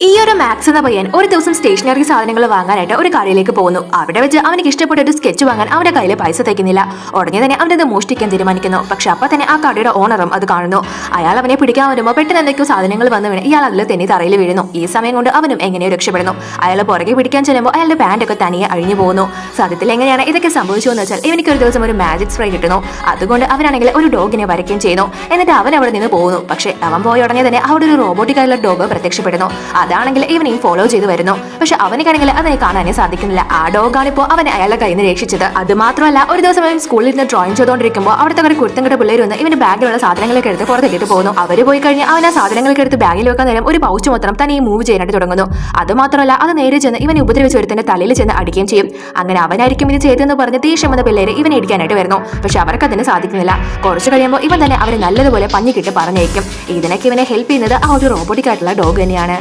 ഈ ഒരു മാക്സ് എന്ന പയ്യൻ ഒരു ദിവസം സ്റ്റേഷനറി സാധനങ്ങൾ വാങ്ങാനായിട്ട് ഒരു കടയിലേക്ക് പോകുന്നു. അവിടെ വെച്ച് അവനിക്ക് ഇഷ്ടപ്പെട്ട ഒരു സ്കെച്ച് വാങ്ങാൻ അവന്റെ കയ്യിൽ പൈസ തയ്ക്കുന്നില്ല. ഉടനെ തന്നെ അവനത് മോഷ്ടിക്കാൻ തീരുമാനിക്കുന്നു. പക്ഷെ അപ്പൊ തന്നെ ആ കടയുടെ ഓണറും അത് കാണുന്നു. അയാൾ അവനെ പിടിക്കാൻ വരുമ്പോൾ പെട്ടെന്ന് എന്തൊക്കെയോ സാധനങ്ങൾ വന്നു വീണ് ഇയാൾ അതിൽ തെന്നി തറയിൽ വീഴുന്നു. ഈ സമയം കൊണ്ട് അവനും എങ്ങനെയോ രക്ഷപ്പെടുന്നു. അയാൾ പുറകെ പിടിക്കാൻ ചെല്ലുമ്പോൾ അയാളുടെ പാൻറ്റൊക്കെ തനിയെ അഴിഞ്ഞു പോകുന്നു. സത്യത്തിൽ എങ്ങനെയാണ് ഇതൊക്കെ സംഭവിച്ചതെന്ന് വെച്ചാൽ ഇവനിക്ക് ഒരു ദിവസം ഒരു മാജിക് സ്പ്രേ കിട്ടുന്നു. അതുകൊണ്ട് അവനാണെങ്കിൽ ഒരു ഡോഗിനെ വരയ്ക്കുകയും ചെയ്യുന്നു. എന്നിട്ട് അവൻ അവിടെ നിന്ന് പോകുന്നു. പക്ഷെ അവൻ പോയ ഉടനെ തന്നെ അവിടെ ഒരു റോബോട്ടിക് ആയിട്ടുള്ള ഡോഗ് പ്രത്യക്ഷപ്പെടുന്നു. അതാണെങ്കിൽ ഇവനെയും ഫോളോ ചെയ്ത് വരുന്നു. പക്ഷെ അവനിക്കാണെങ്കിൽ അതിനെ കാണാനേ സാധിക്കുന്നില്ല. ആ ഡോഗാണ് ഇപ്പോൾ അവനെ അയാളുടെ കയ്യിൽ നിന്ന് രക്ഷിച്ചത്. അത് മാത്രമല്ല ഒരു ദിവസം അവൻ സ്കൂളിൽ നിന്ന് ഡ്രോയിങ് ചെയ്തുകൊണ്ടിരിക്കുമ്പോൾ അവിടുത്തെ ഒരു കുരുത്തങ്കട്ട പിള്ളേർ വന്ന് ഇവന്റെ ബാഗിലുള്ള സാധനങ്ങളൊക്കെ എടുത്ത് പുറത്തേക്കിട്ട് പോകുന്നു. അവർ പോയി കഴിഞ്ഞാൽ അവൻ ആ സാധനങ്ങളൊക്കെ എടുത്ത് ബാഗിൽ വെക്കാൻ നേരം ഒരു പൗച്ച് മാത്രം തന്നെ ഈ മൂവ് ചെയ്യാനായിട്ട് തുടങ്ങുന്നു. അത് മാത്രമല്ല അത് നേരെ ചെന്ന് ഇവനെ ഉപദ്രവിച്ച് ഒരുത്തന്റെ തലയിൽ ചെന്ന് അടിക്കുകയും ചെയ്യും. അങ്ങനെ അവനായിരിക്കും ഇത് ചെയ്തെന്ന് പറഞ്ഞ് ദേഷ്യം വന്ന പിള്ളേര് ഇവനെ ഇടിക്കാനായിട്ട് വരുന്നു. പക്ഷെ അവർക്ക് അതിന് സാധിക്കുന്നില്ല. കുറച്ച് കഴിയുമ്പോൾ ഇവൻ തന്നെ അവരെ നല്ലതുപോലെ പഞ്ഞിക്കിട്ട് പറഞ്ഞേക്കും. ഇതിനൊക്കെ ഇവനെ ഹെൽപ്പ് ചെയ്യുന്നത് ആ ഒരു റോബോട്ടിക് ആയിട്ടുള്ള ഡോഗ് തന്നെയാണ്.